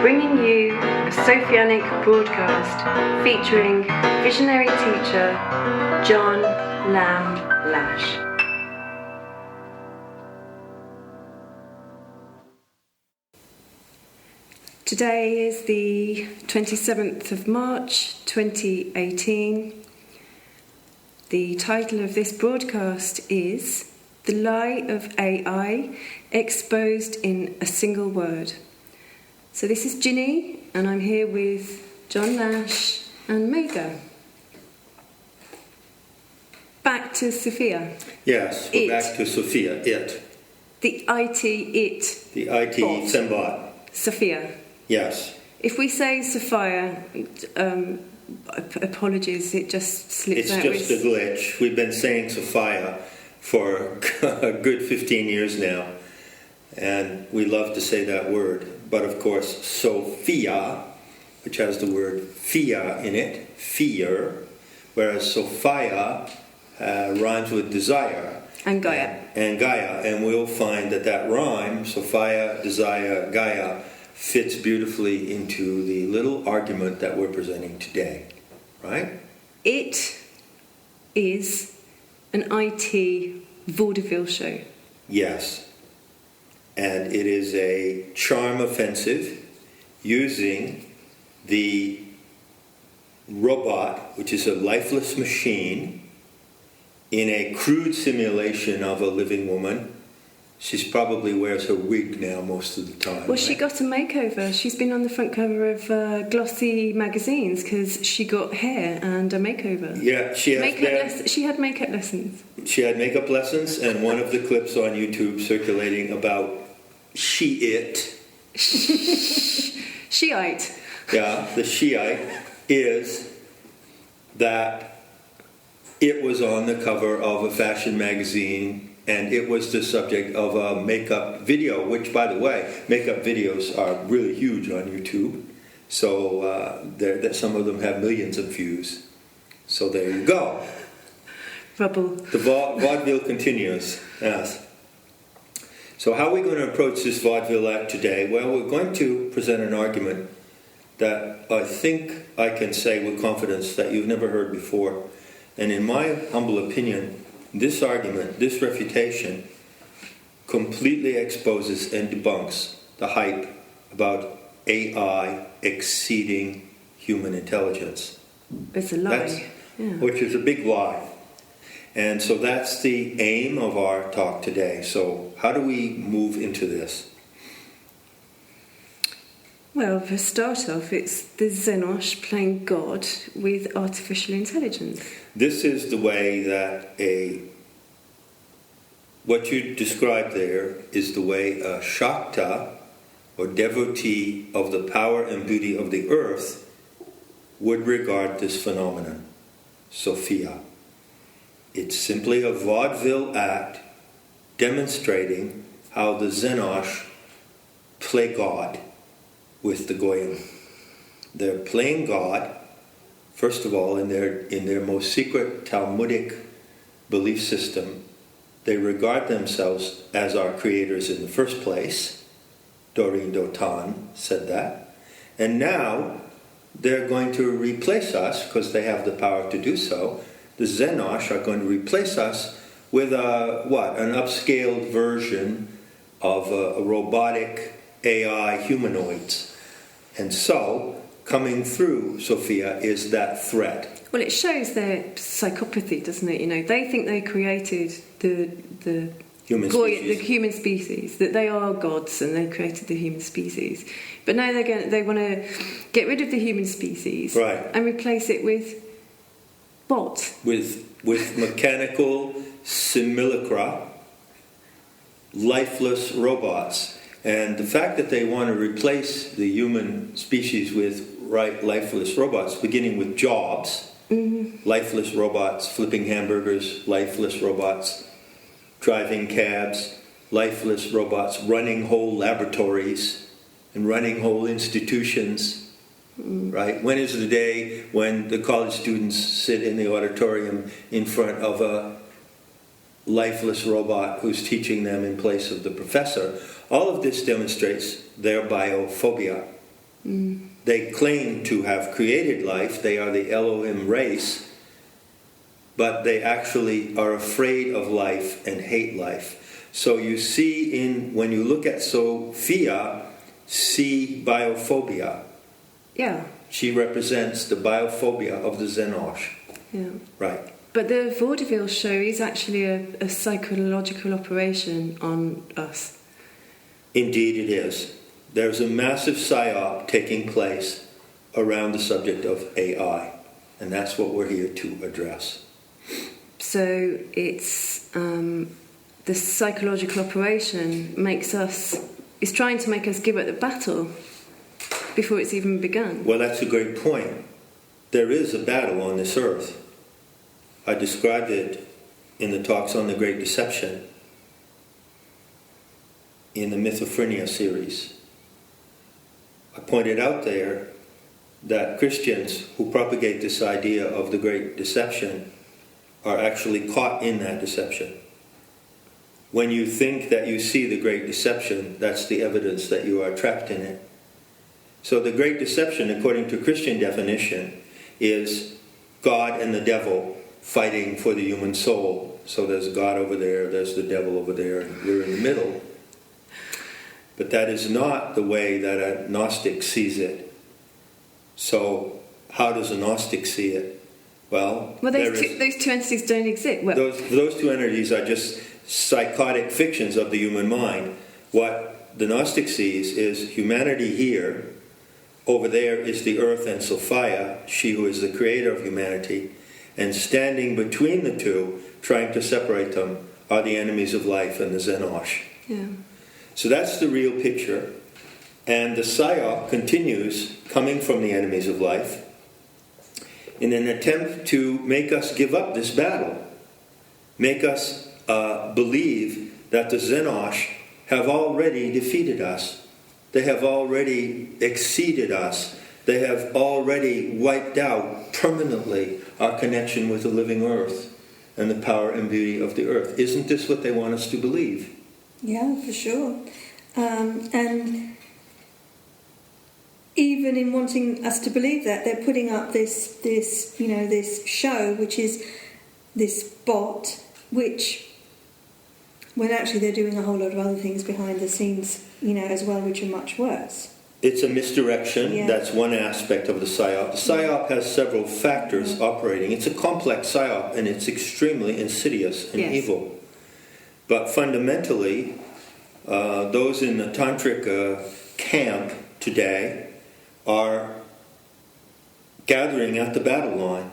bringing you a Sophianic broadcast featuring visionary teacher John Lash. Today is the 27th of March 2018. The title of this broadcast is The Lie of AI Exposed in a Single Word. So this is Ginny, and I'm here with John Lash and Meiga. Back to Sophia. Yes, we're back to Sophia, it. The IT. The IT Fembot. Sophia. Yes. If we say Sophia, apologies, it just slipped out. It's just a glitch. We've been saying Sophia for a good 15 years now, and we love to say that word. But of course, Sophia, which has the word fia in it, fear, whereas Sophia rhymes with desire. And Gaia. And Gaia. And we'll find that rhyme, Sophia, desire, Gaia, fits beautifully into the little argument that we're presenting today. Right? It is an IT Vaudeville show. Yes. And it is a charm offensive using the robot, which is a lifeless machine, in a crude simulation of a living woman. She probably wears her wig now most of the time. Well, right? She got a makeover. She's been on the front cover of glossy magazines because she got hair and a makeover. Yeah, she had makeup lessons. She had makeup lessons, and one of the clips on YouTube circulating about Shiite. Shiite. Yeah, the Shiite is that it was on the cover of a fashion magazine, and it was the subject of a makeup video, which, by the way, makeup videos are really huge on YouTube. So some of them have millions of views. So there you go. Rubble. The vaudeville continues. Yes. So how are we going to approach this vaudeville act today? Well, we're going to present an argument that I think I can say with confidence that you've never heard before. And in my humble opinion, this argument, this refutation, completely exposes and debunks the hype about AI exceeding human intelligence. It's a lie. Which is a big lie. And so that's the aim of our talk today. So how do we move into this? Well, for start off, it's the Xenosh playing God with artificial intelligence. This is the way that what you described there is the way a Shakta, or devotee of the power and beauty of the earth, would regard this phenomenon, Sophia. It's simply a vaudeville act demonstrating how the Xenosh play God with the Gaianym. They're playing God, first of all, in their most secret Talmudic belief system. They regard themselves as our creators in the first place. Doreen Dotan said that. And now they're going to replace us, because they have the power to do so. The Xenosh are going to replace us with an upscaled version of a robotic AI humanoids. And so, coming through Sophia is that threat. Well, it shows their psychopathy, doesn't it? You know, they think they created the human species, that they are gods and they created the human species. But now they want to get rid of the human species, right, and replace it with what? With mechanical simulacra, lifeless robots. And the fact that they want to replace the human species with lifeless robots, beginning with jobs, lifeless robots flipping hamburgers, lifeless robots driving cabs, lifeless robots running whole laboratories and running whole institutions, right? When is the day when the college students sit in the auditorium in front of a lifeless robot who's teaching them in place of the professor? All of this demonstrates their biophobia. They claim to have created life. They are the Elohim race. But they actually are afraid of life and hate life. So you see when you look at Sophia, see biophobia. Yeah. She represents the biophobia of the Xenosh. Yeah. Right. But the Vaudeville Show is actually a psychological operation on us. Indeed it is. There's a massive psyop taking place around the subject of AI. And that's what we're here to address. So it's the psychological operation is trying to make us give up the battle before it's even begun. Well, that's a great point. There is a battle on this earth. I described it in the talks on the Great Deception in the Mythophrenia series. I pointed out there that Christians who propagate this idea of the Great Deception are actually caught in that deception. When you think that you see the Great Deception, that's the evidence that you are trapped in it. So the Great Deception, according to Christian definition, is God and the devil fighting for the human soul. So there's God over there, there's the devil over there, and we're in the middle. But that is not the way that a Gnostic sees it. So how does a Gnostic see it? Well, those two entities don't exist. Well, those two entities are just psychotic fictions of the human mind. What the Gnostic sees is humanity here. Over there is the earth and Sophia, she who is the creator of humanity. And standing between the two, trying to separate them, are the enemies of life and the Xenosh. Yeah. So that's the real picture. And the psyop continues coming from the enemies of life in an attempt to make us give up this battle. Make us believe that the Xenosh have already defeated us. They have already exceeded us. They have already wiped out permanently our connection with the living earth and the power and beauty of the earth. Isn't this what they want us to believe? Yeah, for sure. And even in wanting us to believe that, they're putting up this show, which is this bot, which, when actually they're doing a whole lot of other things behind the scenes, as well, which are much worse. It's a misdirection. Yeah. That's one aspect of the psyop. The psyop has several factors operating. It's a complex psyop, and it's extremely insidious and evil. But fundamentally, those in the tantric camp today are gathering at the battle line.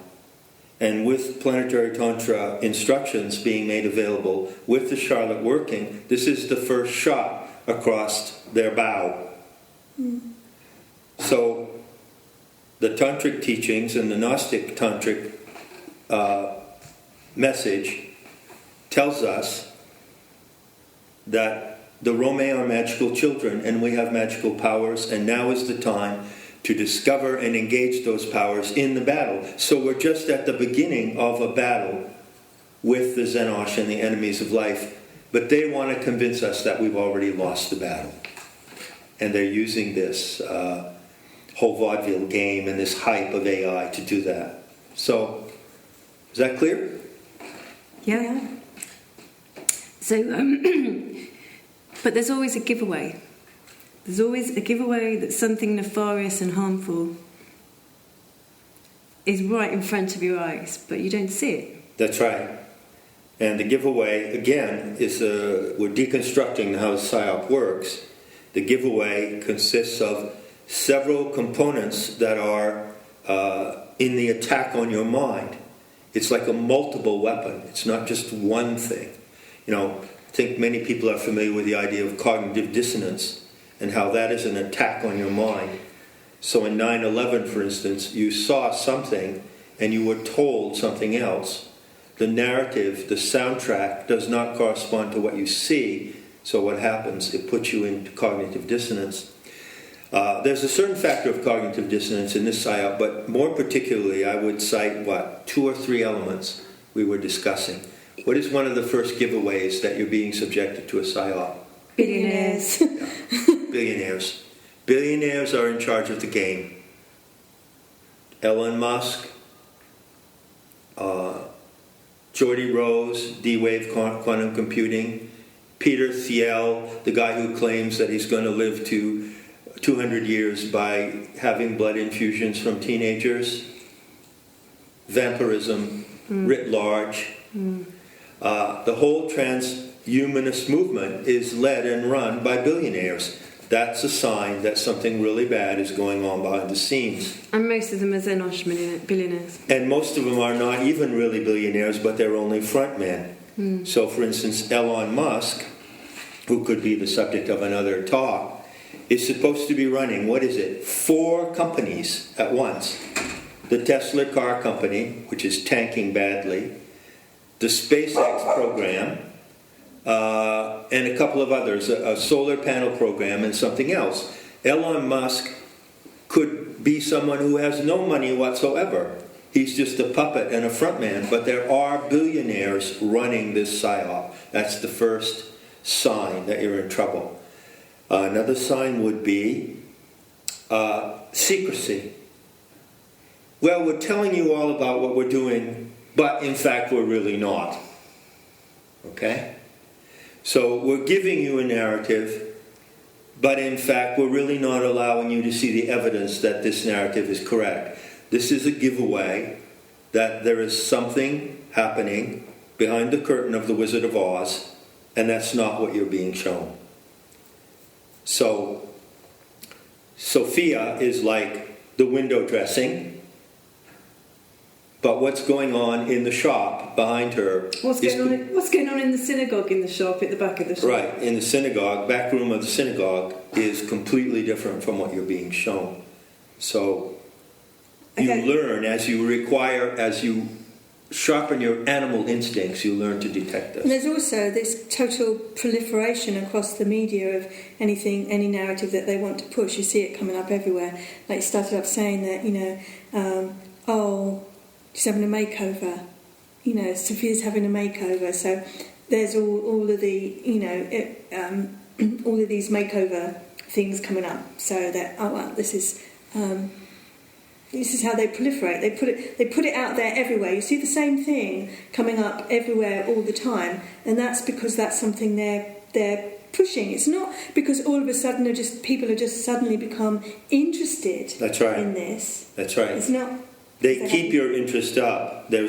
And with planetary tantra instructions being made available, with the Charlotte working, this is the first shot across their bow. So the tantric teachings and the Gnostic tantric message tells us that the Rome are magical children and we have magical powers, and now is the time to discover and engage those powers in the battle. So we're just at the beginning of a battle with the Xenosh and the enemies of life, but they want to convince us that we've already lost the battle. And they're using this whole vaudeville game and this hype of AI to do that. So, is that clear? Yeah. So, but there's always a giveaway. There's always a giveaway that something nefarious and harmful is right in front of your eyes, but you don't see it. That's right. And the giveaway, again, is we're deconstructing how the psyop works. The giveaway consists of several components that are in the attack on your mind. It's like a multiple weapon. It's not just one thing. I think many people are familiar with the idea of cognitive dissonance and how that is an attack on your mind. So in 9/11, for instance, you saw something and you were told something else. The narrative, the soundtrack, does not correspond to what you see. So what happens? It puts you into cognitive dissonance. There's a certain factor of cognitive dissonance in this psyop, but more particularly I would cite, 2 or 3 elements we were discussing. What is one of the first giveaways that you're being subjected to a psyop? Billionaires. Billionaires. Billionaires are in charge of the game. Elon Musk, Geordie Rose, D-Wave quantum computing, Peter Thiel, the guy who claims that he's going to live to 200 years by having blood infusions from teenagers, vampirism writ large. The whole transhumanist movement is led and run by billionaires. That's a sign that something really bad is going on behind the scenes. And most of them are Xenosh billionaires. And most of them are not even really billionaires, but they're only front men. So, for instance, Elon Musk, who could be the subject of another talk, is supposed to be running, 4 companies at once. The Tesla car company, which is tanking badly, the SpaceX program, and a couple of others, a solar panel program and something else. Elon Musk could be someone who has no money whatsoever. He's just a puppet and a frontman, but there are billionaires running this psyop. That's the first sign that you're in trouble. Another sign would be secrecy. Well, we're telling you all about what we're doing, but in fact we're really not. Okay? So we're giving you a narrative, but in fact we're really not allowing you to see the evidence that this narrative is correct. This is a giveaway that there is something happening behind the curtain of the Wizard of Oz, and that's not what you're being shown. So Sophia is like the window dressing, but what's going on in the shop behind her? What's going on in the synagogue in the shop, at the back of the shop? Right, in the synagogue, back room of the synagogue is completely different from what you're being shown. So you learn as you sharpen your animal instincts, you learn to detect this. And there's also this total proliferation across the media of any narrative that they want to push. You see it coming up everywhere. Like you started up saying that, she's having a makeover. Sophia's having a makeover. So there's all of the, all of these makeover things coming up. So that this is how they proliferate. They put it out there everywhere. You see the same thing coming up everywhere all the time, and that's because that's something they're pushing. It's not because all of a sudden people have just suddenly become interested. That's right. In this. That's right. It's not. They keep your interest up. They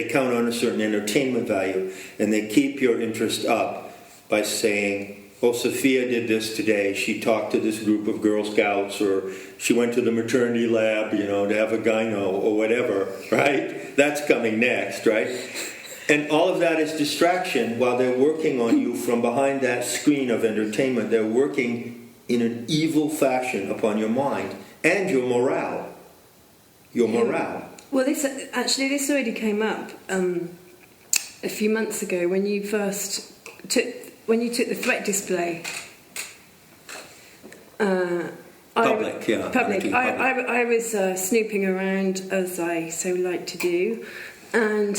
count on a certain entertainment value, and they keep your interest up by saying, oh, Sophia did this today. She talked to this group of Girl Scouts, or she went to the maternity lab, to have a gyno, or whatever, right? That's coming next, right? And all of that is distraction while they're working on you from behind that screen of entertainment. They're working in an evil fashion upon your mind and your morale. Well, this already came up a few months ago when you first took the threat display. Public. I was snooping around, as I so like to do, and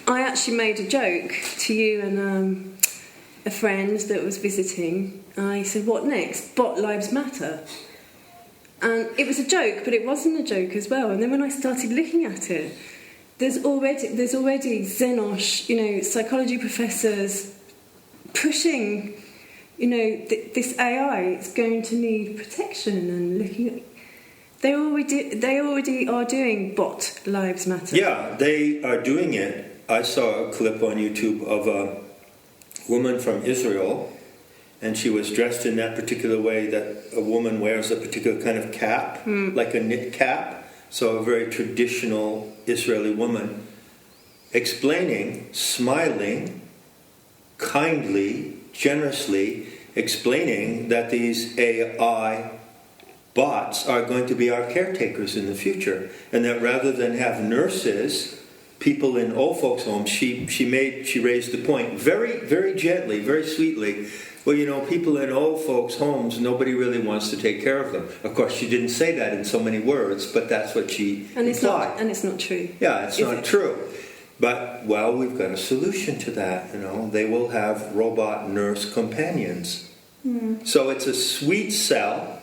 I actually made a joke to you and a friend that was visiting. I said, "What next? Bot lives matter." And it was a joke, but it wasn't a joke as well. And then when I started looking at it, there's already Xenosh, psychology professors pushing, this AI. It's going to need protection, and looking at. They already are doing bot lives matter. Yeah, they are doing it. I saw a clip on YouTube of a woman from Israel, and she was dressed in that particular way that a woman wears a particular kind of cap, like a knit cap. So a very traditional Israeli woman, explaining, smiling, kindly, generously, explaining that these AI bots are going to be our caretakers in the future, and that rather than have nurses, people in old folks' homes, she raised the point very, very gently, very sweetly. Well, people in old folks' homes, nobody really wants to take care of them. Of course, she didn't say that in so many words, but that's what she implied. And it's not true. Yeah, it's not true. But, we've got a solution to that, They will have robot nurse companions. So it's a sweet sell.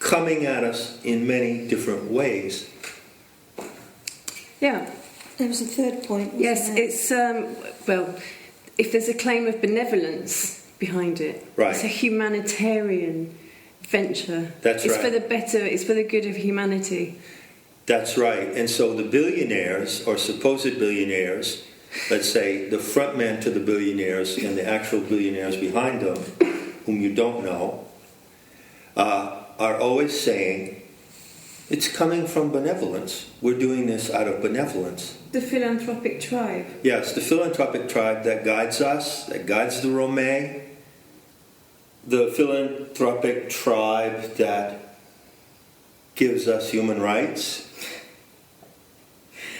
coming at us in many different ways. Yeah. There was a third point. Yes, there? it's well, if there's a claim of benevolence behind it, Right. it's a humanitarian venture. That's it's right. for the better. It's for the good of humanity. That's right. And so the billionaires, or supposed billionaires, let's say the front man to the billionaires and the actual billionaires behind them, whom you don't know, are always saying, it's coming from benevolence. We're doing this out of benevolence. The philanthropic tribe. Yes, the philanthropic tribe that guides us, that guides the Rome, the philanthropic tribe that gives us human rights,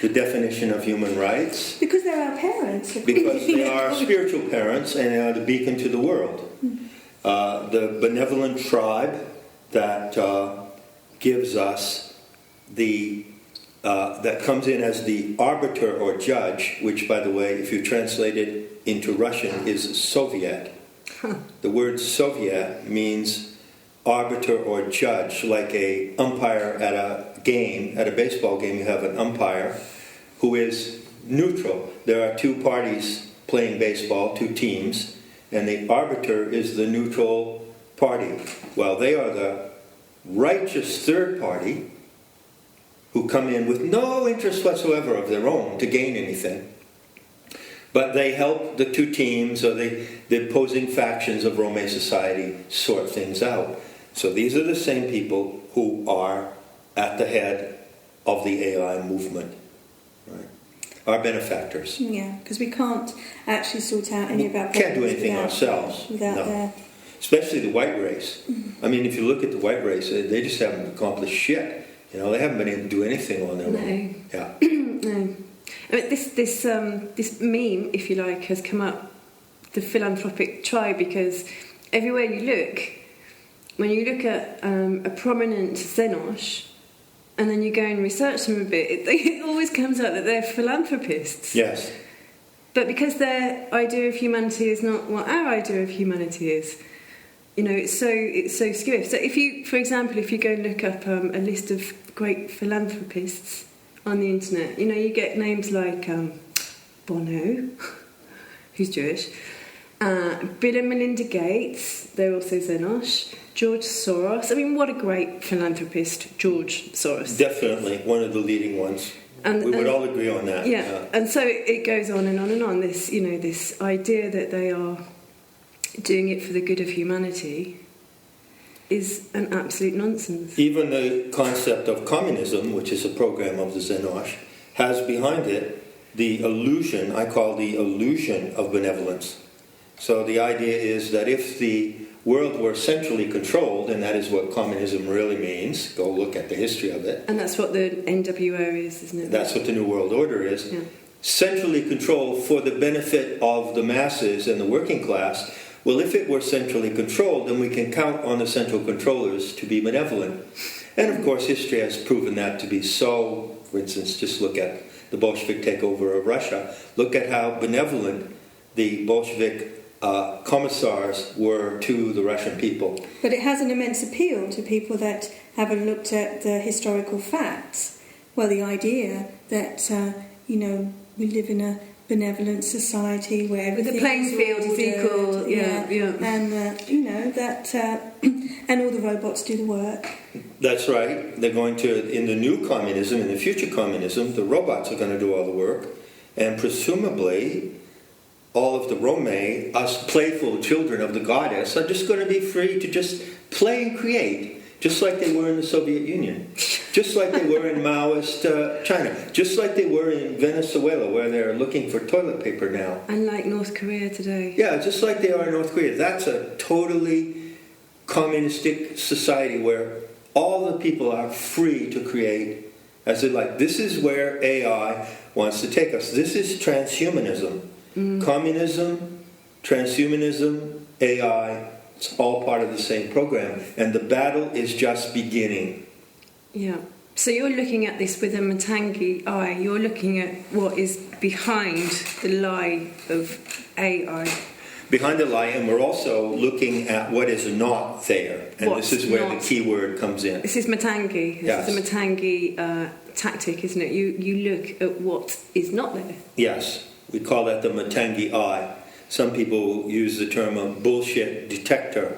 the definition of human rights. Because they're our parents. Because they are our spiritual parents and they are the beacon to the world. The benevolent tribe that gives us that comes in as the arbiter or judge, which, by the way, if you translate it into Russian, is Soviet. The word Soviet means arbiter or judge, like a umpire at a game, at a baseball game. You have an umpire who is neutral. There are two parties playing baseball, two teams, and the arbiter is the neutral party. Well, they are the righteous third party who come in with no interest whatsoever of their own to gain anything. But they help the two teams or the opposing factions of Rome society sort things out. So these are the same people who are at the head of the AI movement, right? Our benefactors. Yeah, because we can't actually sort out any of our problems. Can't do anything ourselves. Without their... Especially the white race. I mean, if you look at the white race, they just haven't accomplished shit. You know, they haven't been able to do anything on their own. Yeah. No. I mean, this meme, if you like, has come up, the philanthropic tribe, because everywhere you look, when you look at a prominent Xenosh, and then you go and research them a bit, it always comes out that they're philanthropists. Yes. But because their idea of humanity is not what our idea of humanity is, you know, it's so skewed. So if you, for example, if you go and look up a list of great philanthropists on the internet, you know, you get names like Bono, who's Jewish, Bill and Melinda Gates, they're also Xenosh, George Soros. I mean, what a great philanthropist, George Soros. Definitely one of the leading ones. We would all agree on that. Yeah, and so it goes on and on and on. This, you know, this idea that they are doing it for the good of humanity is an absolute nonsense. Even the concept of communism, which is a program of the Xenosh, has behind it the illusion, I call the illusion of benevolence. So the idea is that if the world were centrally controlled, and that is what communism really means, go look at the history of it. And that's what the NWO is, isn't it? That's what the New World Order is. Yeah. Centrally controlled for the benefit of the masses and the working class. Well, if it were centrally controlled, then we can count on the central controllers to be benevolent. And of course, history has proven that to be so. For instance, just look at the Bolshevik takeover of Russia. Look at how benevolent the Bolshevik commissars were to the Russian people. But it has an immense appeal to people that haven't looked at the historical facts. Well, the idea that, you know, we live in a benevolent society where everything the playing field is equal, yeah. And, you know, that, and all the robots do the work. That's right. They're going to, in the new communism, in the future communism, the robots are going to do all the work. And presumably, all of the Rome, us playful children of the goddess, are just going to be free to just play and create, just like they were in the Soviet Union, just like they were in Maoist China, just like they were in Venezuela, where they're looking for toilet paper now. And like North Korea today. Yeah, just like they are in North Korea. That's a totally communistic society where all the people are free to create as they like. This is where AI wants to take us. This is transhumanism. Communism, transhumanism, AI, it's all part of the same program. And the battle is just beginning. Yeah. So you're looking at this with a Matangi eye. You're looking at what is behind the lie of AI. behind the lie, and we're also looking at what is not there. And What's this is where not- the key word comes in. This is Matangi. Yes. This is a Matangi tactic, isn't it? You look at what is not there. Yes, we call that the Matangi eye. Some people use the term a bullshit detector.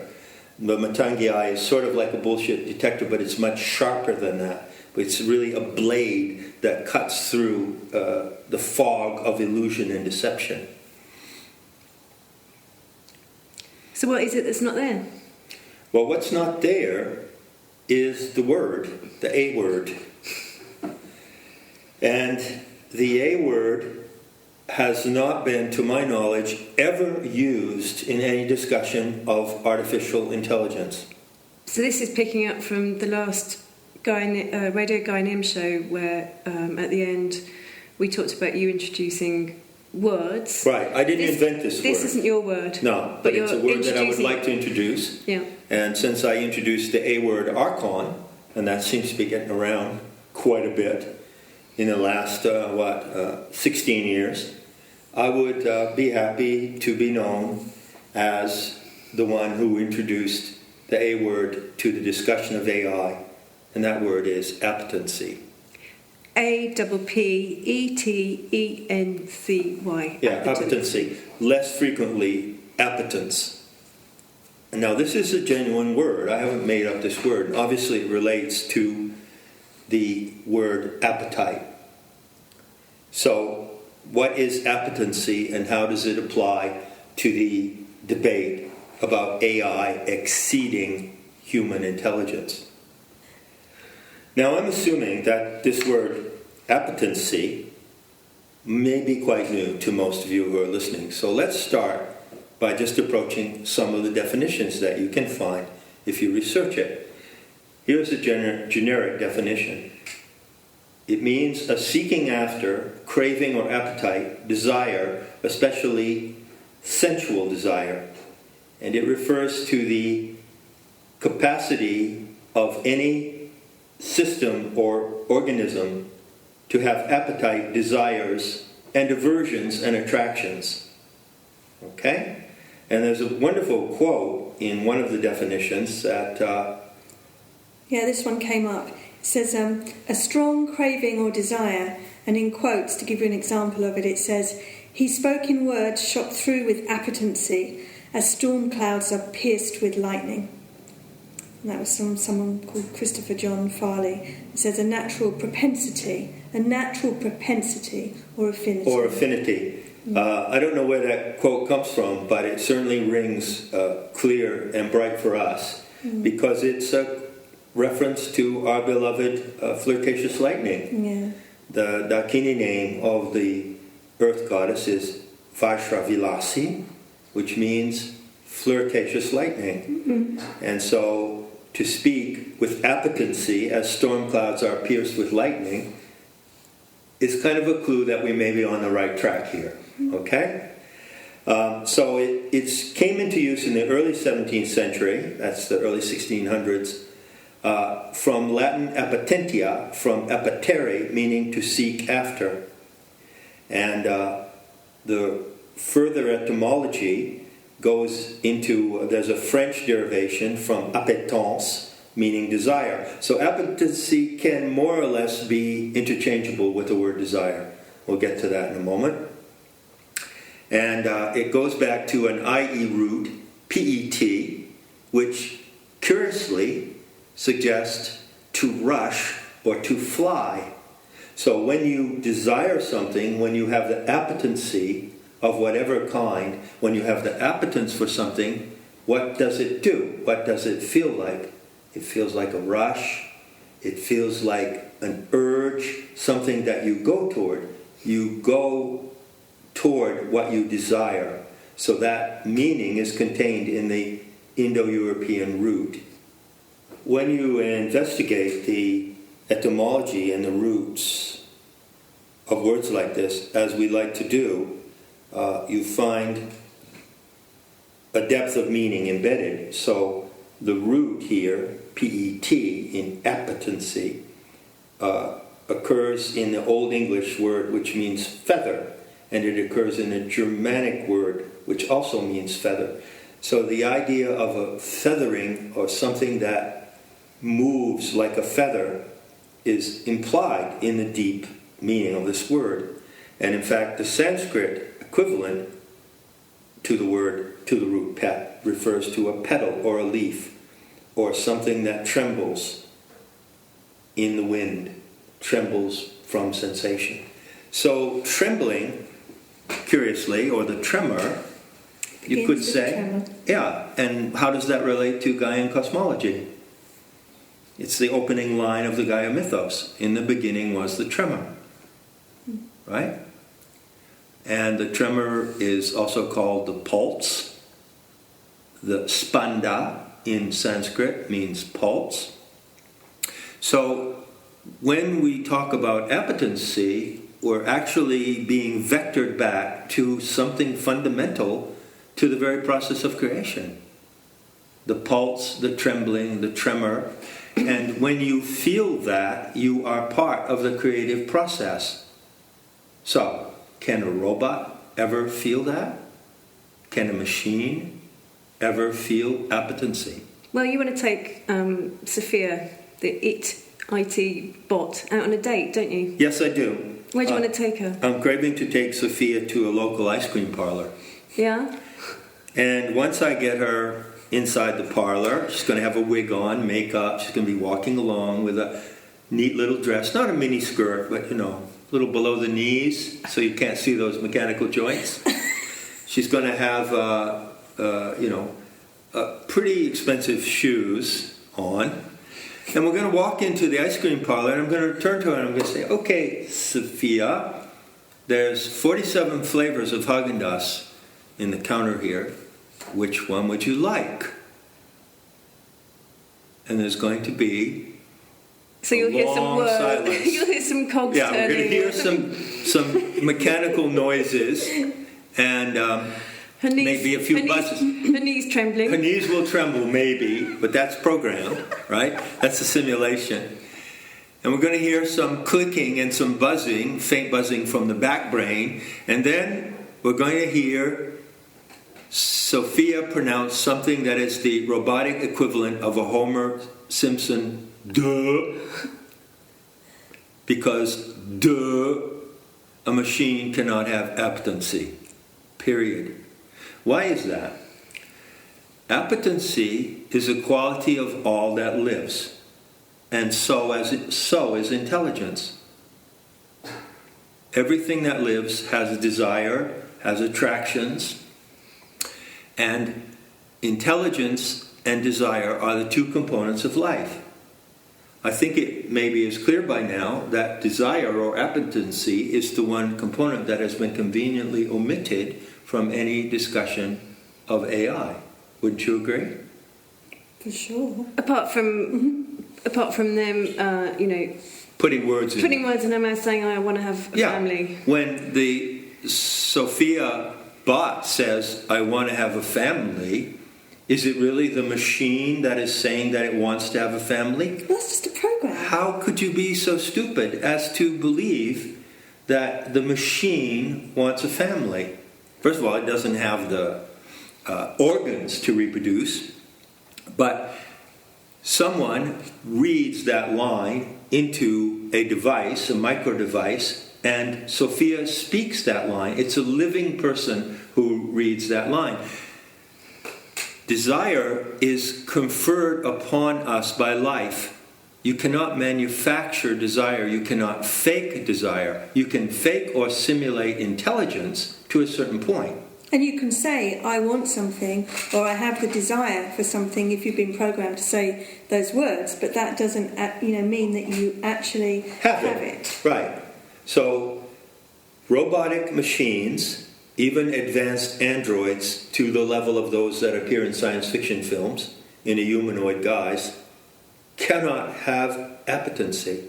The Matangi eye is sort of like a bullshit detector, but it's much sharper than that. It's really a blade that cuts through the fog of illusion and deception. So what is it that's not there? Well, what's not there is the word, the A word. And the A word has not been, to my knowledge, ever used in any discussion of artificial intelligence. So this is picking up from the last Radio Gaianym show where at the end we talked about you introducing words. Right, I didn't invent this word. This isn't your word. No, but it's a word that I would like to introduce. Yeah. And since I introduced the A word archon, and that seems to be getting around quite a bit in the last, 16 years, I would be happy to be known as the one who introduced the A word to the discussion of AI, and that word is appetency. APPETENCY. Yeah, appetency. Less frequently, appetence. And now this is a genuine word. I haven't made up this word. Obviously it relates to the word appetite. So what is appetency and how does it apply to the debate about AI exceeding human intelligence? Now I'm assuming that this word appetency may be quite new to most of you who are listening. So let's start by just approaching some of the definitions that you can find if you research it. Here's a generic definition. It means a seeking after, craving or appetite, desire, especially sensual desire. And it refers to the capacity of any system or organism to have appetite, desires, and aversions and attractions. Okay? And there's a wonderful quote in one of the definitions that... this one came up. It says, a strong craving or desire, and in quotes, to give you an example of it, it says, he spoke in words shot through with appetency, as storm clouds are pierced with lightning. And that was from someone called Christopher John Farley. It says a natural propensity or affinity. I don't know where that quote comes from, but it certainly rings clear and bright for us because it's a reference to our beloved flirtatious lightning. Yeah. The Dakini name of the earth goddess is Vaishravilasi, which means flirtatious lightning. Mm-hmm. And so to speak with appetency as storm clouds are pierced with lightning is kind of a clue that we may be on the right track here. Okay? So it came into use in the early 17th century, that's the early 1600s, from Latin appetentia, from appetere, meaning to seek after. And the further etymology goes into, there's a French derivation from appétence, meaning desire. So appetency can more or less be interchangeable with the word desire. We'll get to that in a moment. And it goes back to an IE root, PET, which curiously suggests to rush or to fly. So when you desire something, when you have the appetency of whatever kind, when you have the appetence for something, what does it do? What does it feel like? It feels like a rush. It feels like an urge, something that you go toward. You go toward what you desire. So that meaning is contained in the Indo-European root. When you investigate the etymology and the roots of words like this, as we like to do, you find a depth of meaning embedded. So the root here, PET, in appetency, occurs in the Old English word which means feather. and it occurs in a Germanic word, which also means feather. So the idea of a feathering, or something that moves like a feather, is implied in the deep meaning of this word. And in fact, the Sanskrit equivalent to the root pet, refers to a petal or a leaf, or something that trembles in the wind, trembles from sensation. So trembling, curiously, or the tremor, you could say, yeah, and how does that relate to Gaian cosmology? It's the opening line of the Gaia mythos. In the beginning was the tremor, right? And the tremor is also called the pulse. The spanda in Sanskrit means pulse. So when we talk about appetency, we're actually being vectored back to something fundamental to the very process of creation. The pulse, the trembling, the tremor. And when you feel that, you are part of the creative process. So, can a robot ever feel that? Can a machine ever feel appetency? Well, you want to take Sophia, the IT bot, out on a date, don't you? Yes, I do. Where do you want to take her? I'm craving to take Sophia to a local ice cream parlor. Yeah? And once I get her inside the parlor, she's going to have a wig on, makeup. She's going to be walking along with a neat little dress. Not a mini skirt, but, a little below the knees, so you can't see those mechanical joints. She's going to have, pretty expensive shoes on. And we're going to walk into the ice cream parlor, and I'm going to turn to her and I'm going to say, okay, Sophia, there's 47 flavors of Haagen-Dazs in the counter here. Which one would you like? And there's going to be so you'll hear some words. Silence. You'll hear some cogs turning. Yeah, we're going to hear some mechanical noises, and maybe a few buzzes. Her knees trembling. Her knees will tremble, maybe, but that's programmed, right? That's a simulation. And we're going to hear some clicking and some buzzing, faint buzzing from the back brain, and then we're going to hear Sophia pronounced something that is the robotic equivalent of a Homer Simpson duh, because duh, a machine cannot have appetency, period. Why is that? Appetency is a quality of all that lives, and so is intelligence. Everything that lives has a desire, has attractions, and intelligence and desire are the two components of life. I think it maybe is clear by now that desire or appetency is the one component that has been conveniently omitted from any discussion of AI. Wouldn't you agree? For sure. Apart from them, putting words in her mouth, saying, "I want to have a family." When the Sophia bot says, I want to have a family, is it really the machine that is saying that it wants to have a family? Well, that's just a program. How could you be so stupid as to believe that the machine wants a family? First of all, it doesn't have the organs to reproduce, but someone reads that line into a device, a micro device, and Sophia speaks that line. It's a living person who reads that line. Desire is conferred upon us by life. You cannot manufacture desire. You cannot fake desire. You can fake or simulate intelligence to a certain point. And you can say, I want something, or I have the desire for something if you've been programmed to say those words, but that doesn't mean that you actually have it. Right. So, robotic machines, even advanced androids to the level of those that appear in science fiction films, in a humanoid guise, cannot have appetency.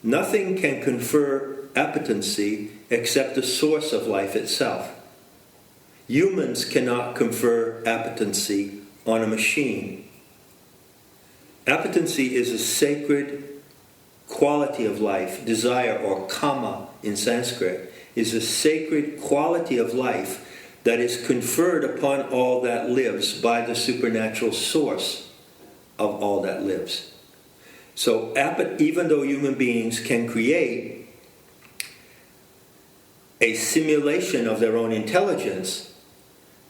Nothing can confer appetency except the source of life itself. Humans cannot confer appetency on a machine. Appetency is a sacred quality of life, desire, or kama in Sanskrit. is a sacred quality of life that is conferred upon all that lives by the supernatural source of all that lives. So even though human beings can create a simulation of their own intelligence,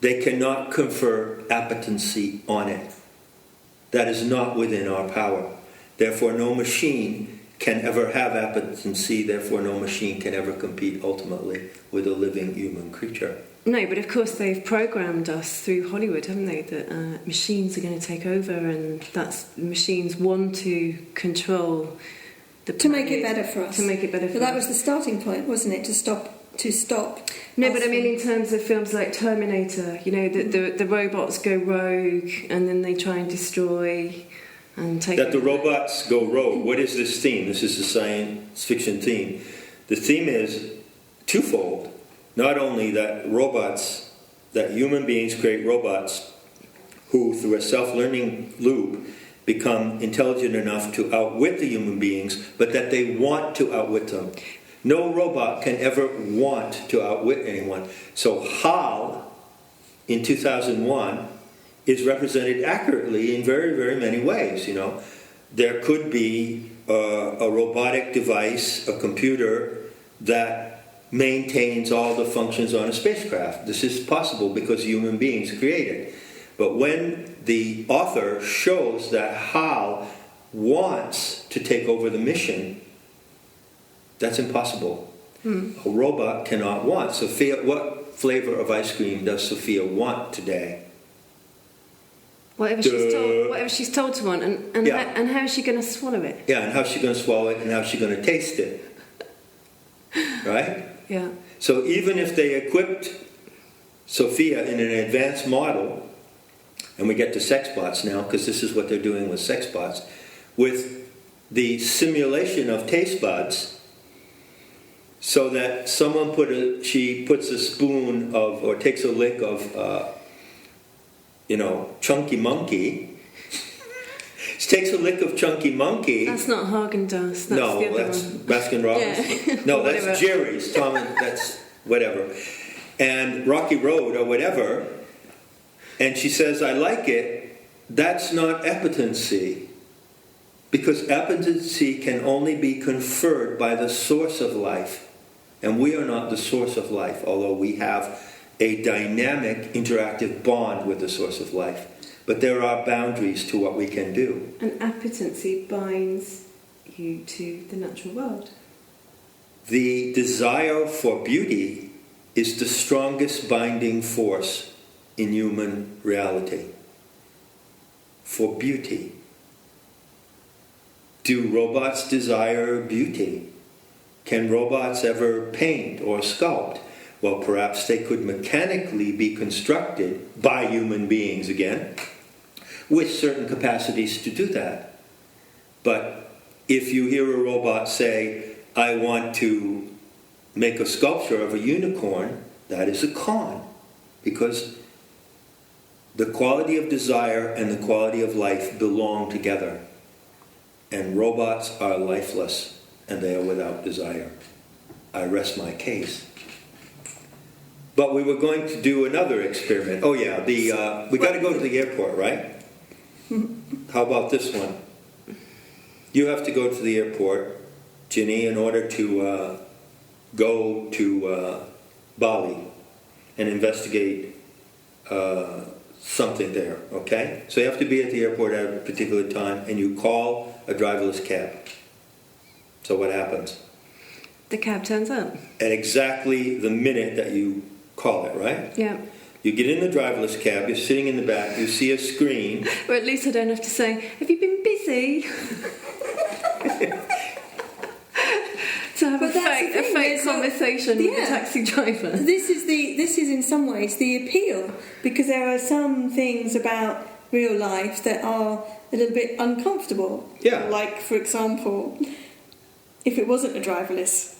they cannot confer appetency on it. That is not within our power. Therefore, no machine can ever have appetency. Therefore, no machine can ever compete ultimately with a living human creature. No, but of course they've programmed us through Hollywood, haven't they? That machines are going to take over, and that's machines want to control the planet. To make it better for us. To make it better for us. But that was the starting point, wasn't it? To stop. No, but I mean, in terms of films like Terminator, you know, the robots go rogue, and then they try and destroy and take. That the robots go rogue. What is this theme? This is the science fiction theme. The theme is twofold. Not only that human beings create robots who, through a self-learning loop, become intelligent enough to outwit the human beings, but that they want to outwit them. No robot can ever want to outwit anyone. So HAL, in 2001, is represented accurately in very, very many ways. You know, there could be a robotic device, a computer, that maintains all the functions on a spacecraft. This is possible because human beings create it. But when the author shows that HAL wants to take over the mission, that's impossible. A robot cannot want. Sophia, what flavor of ice cream does Sophia want today? Whatever she's told to want, and how is she going to swallow it? Yeah, and how's she going to swallow it, and how's she going to taste it? Right? Yeah. So even if they equipped Sophia in an advanced model, and we get to sex bots now, because this is what they're doing with sex bots, with the simulation of taste buds, so that someone she puts a spoon of, or takes a lick of, Chunky Monkey. She takes a lick of Chunky Monkey. That's not Haagen-Dazs. That's no, the other that's one. Baskin Robbins. Yeah. No, that's Jerry's. That's whatever. And Rocky Road or whatever. And she says, I like it. That's not appetency. Because appetency can only be conferred by the source of life. And we are not the source of life, although we have a dynamic, interactive bond with the source of life. But there are boundaries to what we can do. And appetency binds you to the natural world. The desire for beauty is the strongest binding force in human reality. For beauty. Do robots desire beauty? Can robots ever paint or sculpt? Well, perhaps they could mechanically be constructed by human beings again, with certain capacities to do that. But if you hear a robot say, I want to make a sculpture of a unicorn, that is a con. Because the quality of desire and the quality of life belong together. And robots are lifeless, and they are without desire. I rest my case. But we were going to do another experiment. Oh yeah, we got to go to the airport, right? How about this one? You have to go to the airport, Ginny, in order to go to Bali and investigate something there, okay? So you have to be at the airport at a particular time, and you call a driverless cab. So what happens? The cab turns up. At exactly the minute that you call it, right? Yeah. You get in the driverless cab, you're sitting in the back, you see a screen. Or at least I don't have to say, have you been busy? To have a fake conversation with the taxi driver. This is in some ways the appeal, because there are some things about real life that are a little bit uncomfortable. Yeah. Like, for example, if it wasn't a driverless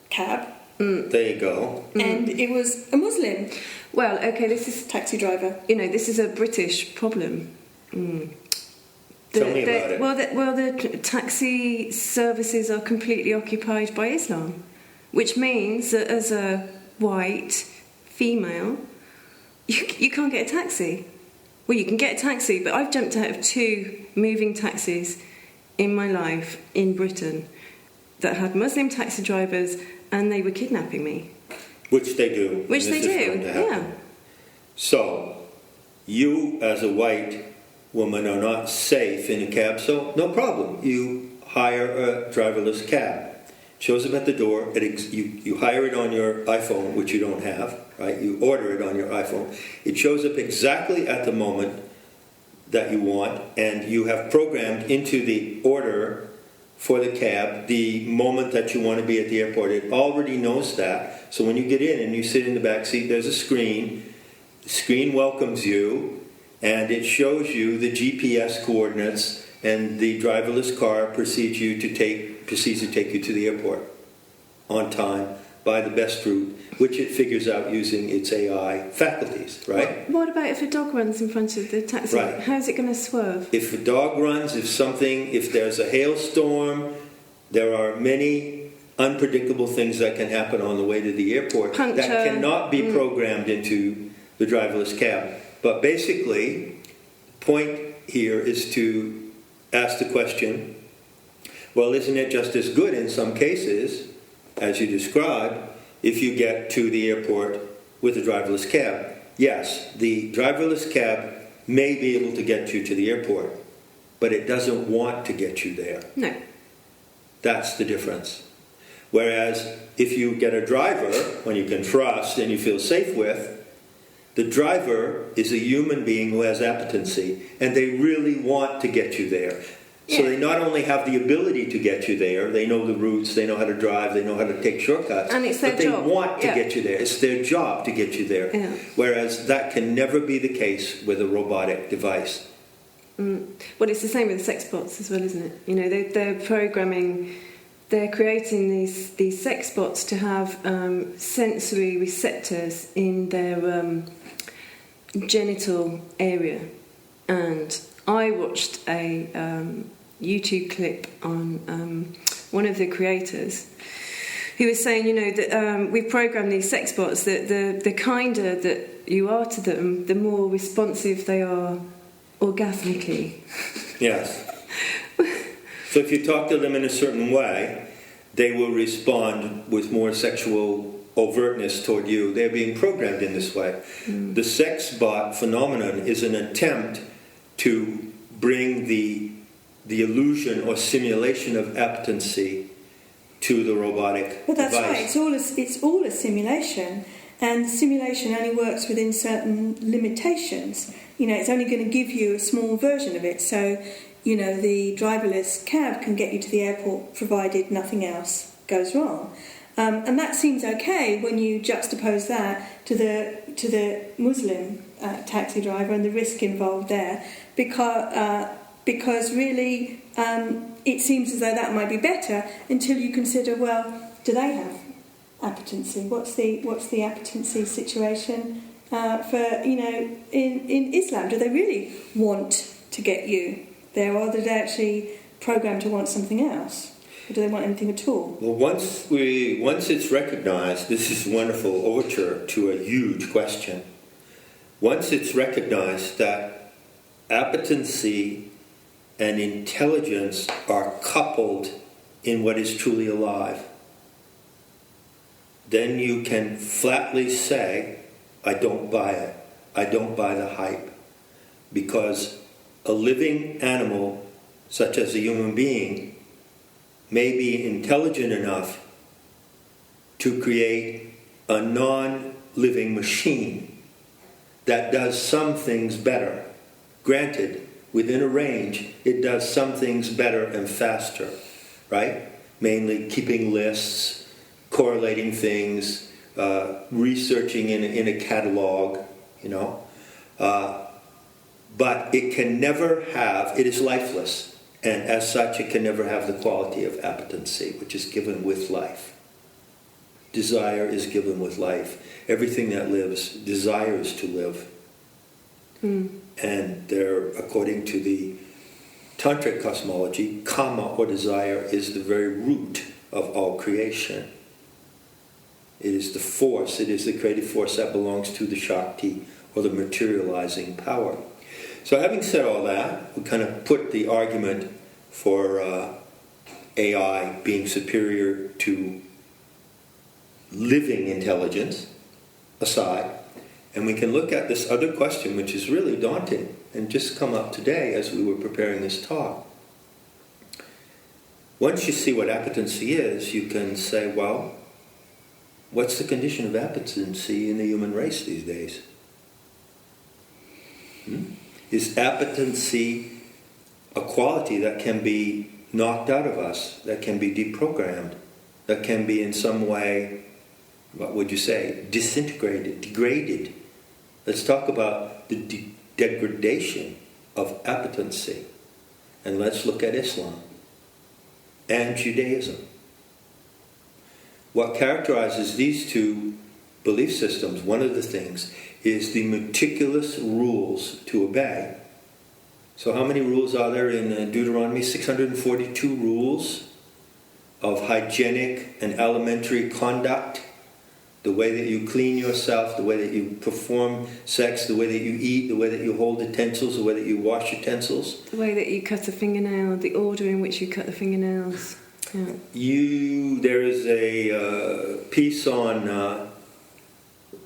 cab. There you go. And it was a Muslim. Well, okay, this is taxi driver. This is a British problem. Tell me about it. Well, the taxi services are completely occupied by Islam. which means that as a white female, you can't get a taxi. Well, you can get a taxi, but I've jumped out of 2 moving taxis in my life in Britain that had Muslim taxi drivers, and they were kidnapping me. Which they do. Which they do, yeah. So, you as a white woman are not safe in a cab, so no problem. You hire a driverless cab. Shows up at the door. You hire it on your iPhone, which you don't have, right? You order it on your iPhone. It shows up exactly at the moment that you want, and you have programmed into the order for the cab the moment that you want to be at the airport. It already knows that. So when you get in and you sit in the back seat, there's a screen. The screen welcomes you, and it shows you the GPS coordinates, and the driverless car proceeds to take you to the airport on time by the best route, which it figures out using its AI faculties, right? What about if a dog runs in front of the taxi? Right. How's it going to swerve? If a dog runs, if there's a hailstorm, there are many unpredictable things that can happen on the way to the airport Puncture. that cannot be programmed into the driverless cab. But basically, the point here is to ask the question, well, isn't it just as good in some cases, as you described, if you get to the airport with a driverless cab? Yes, the driverless cab may be able to get you to the airport, but it doesn't want to get you there. No. That's the difference. Whereas if you get a driver, when you can trust and you feel safe with, the driver is a human being who has appetency, and they really want to get you there. So they not only have the ability to get you there, they know the routes, they know how to drive, they know how to take shortcuts, and it's their but they job. want to get you there. It's their job to get you there. Yeah. Whereas that can never be the case with a robotic device. Well, it's the same with the sex bots as well, isn't it? You know, they're creating these sex bots to have sensory receptors in their genital area. And I watched a YouTube clip on one of the creators who was saying, you know, that we've programmed these sex bots that the kinder that you are to them, the more responsive they are orgasmically. Yes. So if you talk to them in a certain way, they will respond with more sexual overtness toward you. They're being programmed in this way. The sex bot phenomenon is an attempt to bring the illusion or simulation of appetency to the robotic that's device. right. It's all a simulation, and the simulation only works within certain limitations. You know, it's only going to give you a small version of it. So, you know, the driverless cab can get you to the airport provided nothing else goes wrong. And that seems okay when you juxtapose that to the Muslim taxi driver and the risk involved there, because really it seems as though that might be better until you consider, well, do they have appetency? What's the appetency situation for, you know, in Islam? Do they really want to get you there, or are they actually programmed to want something else? Or do they want anything at all? Well, once it's recognized, this is a wonderful overture to a huge question. Once it's recognized that appetency and intelligence are coupled in what is truly alive, then you can flatly say, I don't buy it. I don't buy the hype. Because a living animal, such as a human being, may be intelligent enough to create a non-living machine that does some things better. Granted, within a range, it does some things better and faster, right? Mainly keeping lists, correlating things, researching in a catalog, you know. But it can never have, it is lifeless. And as such, it can never have the quality of appetency, which is given with life. Desire is given with life. Everything that lives desires to live. And there, according to the Tantric cosmology, kama, or desire, is the very root of all creation. It is the force, it is the creative force that belongs to the Shakti, or the materializing power. So having said all that, we kind of put the argument for AI being superior to living intelligence aside, and we can look at this other question, which is really daunting and just come up today as we were preparing this talk. Once you see what appetency is, you can say, well, what's the condition of appetency in the human race these days? Is appetency a quality that can be knocked out of us, that can be deprogrammed, that can be in some way, what would you say, disintegrated, degraded? Let's talk about the degradation of appetency. And let's look at Islam and Judaism. What characterizes these two belief systems, one of the things, is the meticulous rules to obey. So how many rules are there in Deuteronomy? 642 rules of hygienic and elementary conduct. The way that you clean yourself, the way that you perform sex, the way that you eat, the way that you hold utensils, the way that you wash utensils. The way that you cut a fingernail, the order in which you cut the fingernails. Yeah. There is a piece on,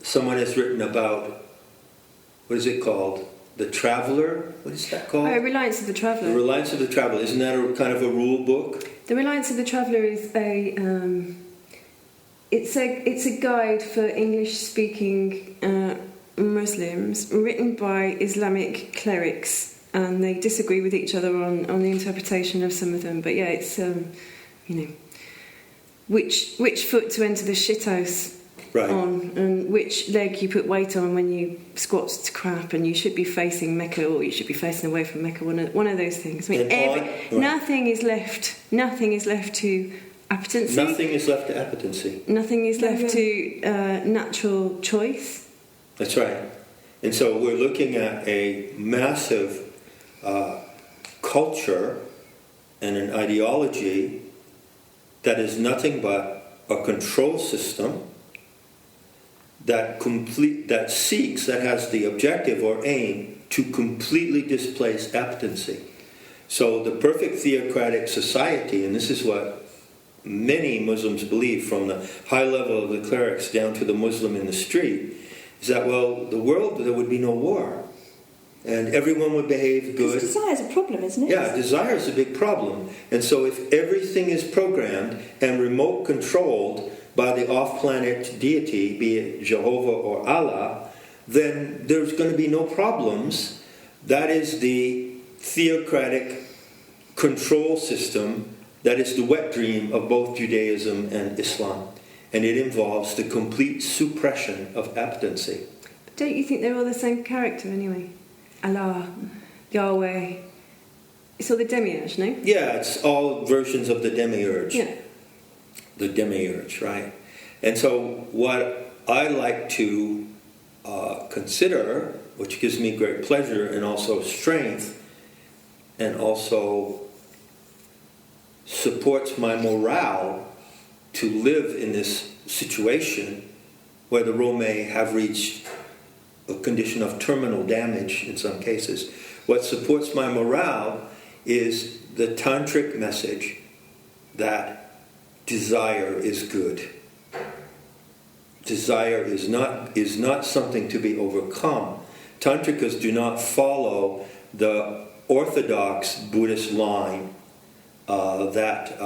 someone has written about, what is it called? The Traveller? What is that called? Oh, Reliance of the Traveller. The Reliance of the Traveller. Isn't that a kind of a rule book? The Reliance of the Traveller is it's a guide for English-speaking Muslims, written by Islamic clerics, and they disagree with each other on the interpretation of some of them. But yeah, it's which foot to enter the shithouse right. on, and which leg you put weight on when you squat to crap, and you should be facing Mecca or you should be facing away from Mecca. One of those things. I mean, nothing is left to appetency. Nothing is left to appetency. Nothing is left to natural choice. That's right. And so we're looking at a massive culture and an ideology that is nothing but a control system that has the objective or aim to completely displace appetency. So the perfect theocratic society, and this is what many Muslims believe, from the high level of the clerics down to the Muslim in the street, is that, well, the world, there would be no war. And everyone would behave good. Because desire is a problem, isn't it? Yeah, desire is a big problem. And so if everything is programmed and remote controlled by the off-planet deity, be it Jehovah or Allah, then there's going to be no problems. That is the theocratic control system that is the wet dream of both Judaism and Islam. And it involves the complete suppression of appetency. But don't you think they're all the same character anyway? Allah, Yahweh. It's all the demiurge, no? Yeah, it's all versions of the demiurge. Yeah. The demiurge, right? And so what I like to consider, which gives me great pleasure and also strength, and also supports my morale to live in this situation where the Rome have reached a condition of terminal damage in some cases. What supports my morale is the tantric message that desire is good. Desire is not something to be overcome. Tantrikas do not follow the orthodox Buddhist line that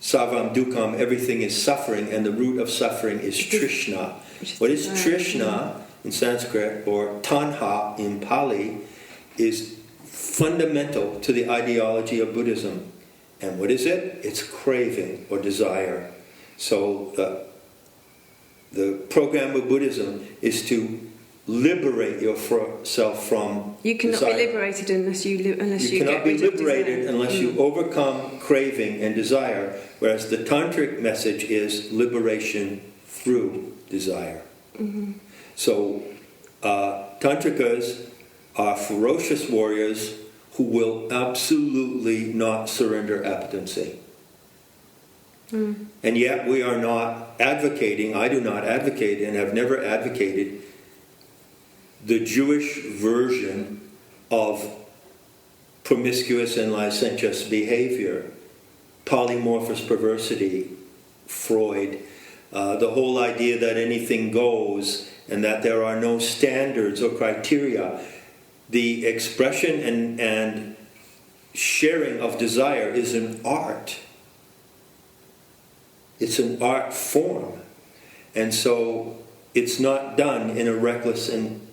Sarvam Dukam, everything is suffering, and the root of suffering is Trishna. What is Trishna in Sanskrit, or Tanha in Pali, is fundamental to the ideology of Buddhism. And what is it? It's craving or desire. So the program of Buddhism is to liberate yourself from You cannot desire. be liberated unless you You cannot get be rid of liberated desire. unless you overcome craving and desire, whereas the tantric message is liberation through desire. Mm-hmm. So tantrikas are ferocious warriors who will absolutely not surrender appetency. And yet we are not advocating, I do not advocate and have never advocated the Jewish version of promiscuous and licentious behavior, polymorphous perversity, Freud, the whole idea that anything goes and that there are no standards or criteria. The expression and sharing of desire is an art. It's an art form. And so it's not done in a reckless and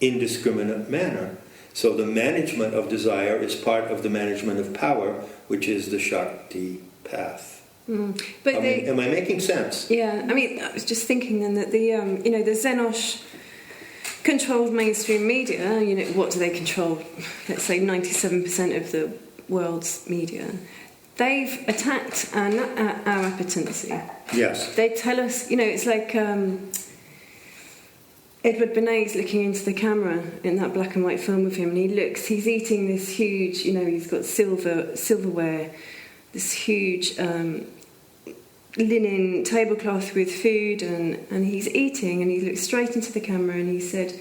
indiscriminate manner. So the management of desire is part of the management of power, which is the Shakti path. But am I making sense? Yeah, I mean, I was just thinking then that the Xenosh controlled mainstream media, what do they control? Let's say 97% of the world's media. They've attacked our appetency. Yes. They tell us, it's like Edward Benet's looking into the camera in that black and white film with him, and he's eating this huge, he's got silverware, this huge linen tablecloth with food, and he's eating, and he looks straight into the camera, and he said,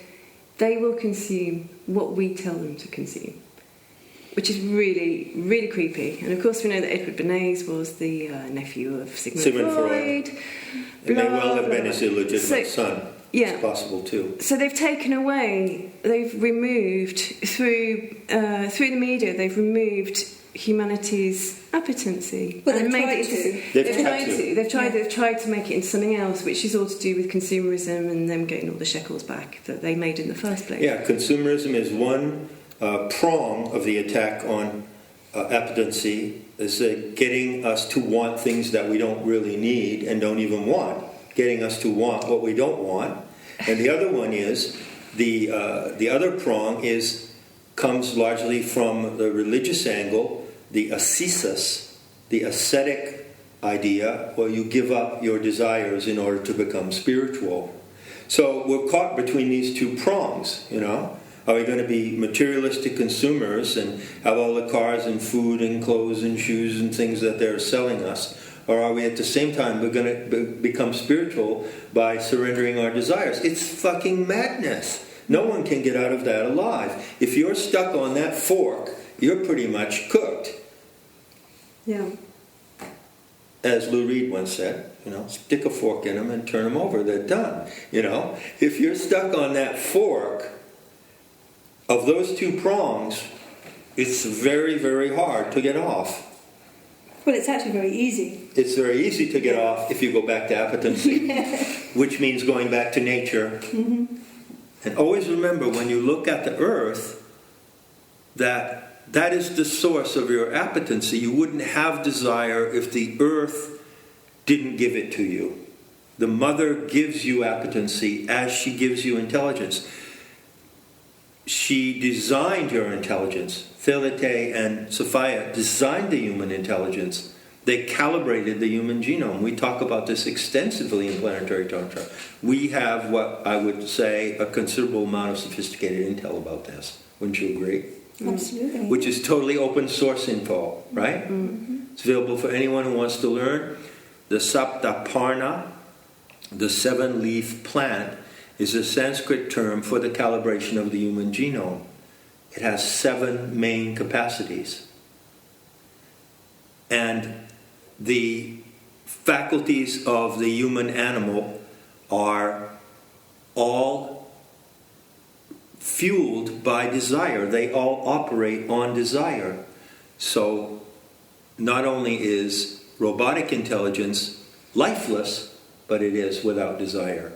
they will consume what we tell them to consume. Which is really, really creepy. And of course we know that Edward Bernays was the nephew of Sigmund Freud. It may well have been his illegitimate son. Yeah. It's possible too. So they've removed, through the media, they've removed humanity's appetency. But they've tried to make it into something else, which is all to do with consumerism and them getting all the shekels back that they made in the first place. Yeah, consumerism is one prong of the attack on appetency, is getting us to want things that we don't really need and don't even want, getting us to want what we don't want. And the other one is, the other prong comes largely from the religious angle, the ascesis, the ascetic idea, where you give up your desires in order to become spiritual. So we're caught between these two prongs, Are we going to be materialistic consumers and have all the cars and food and clothes and shoes and things that they're selling us? Or are we at the same time we're going to become spiritual by surrendering our desires? It's fucking madness. No one can get out of that alive. If you're stuck on that fork, you're pretty much cooked. Yeah. As Lou Reed once said, stick a fork in them and turn them over. They're done. If you're stuck on that fork, of those two prongs, it's very, very hard to get off. Well, it's actually very easy. It's very easy to get off if you go back to appetency, which means going back to nature. Mm-hmm. And always remember, when you look at the earth, that is the source of your appetency. You wouldn't have desire if the earth didn't give it to you. The mother gives you appetency as she gives you intelligence. She designed your intelligence. Thelete and Sophia designed the human intelligence. They calibrated the human genome. We talk about this extensively in Planetary Tantra. We have what I would say a considerable amount of sophisticated intel about this. Wouldn't you agree? Absolutely. Which is totally open source info, right? Mm-hmm. It's available for anyone who wants to learn. The Saptaparna, the 7-leaf plant, is a Sanskrit term for the calibration of the human genome. It has 7 main capacities. And the faculties of the human animal are all fueled by desire. They all operate on desire. So not only is robotic intelligence lifeless, but it is without desire.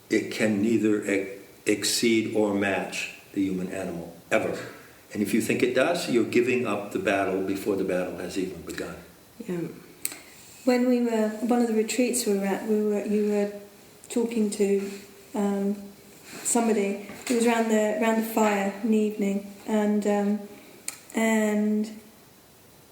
It can neither exceed or match the human animal, ever. And if you think it does, you're giving up the battle before the battle has even begun. Yeah. When we were, one of the retreats we were at, you were talking to somebody. It was around the fire in the evening, and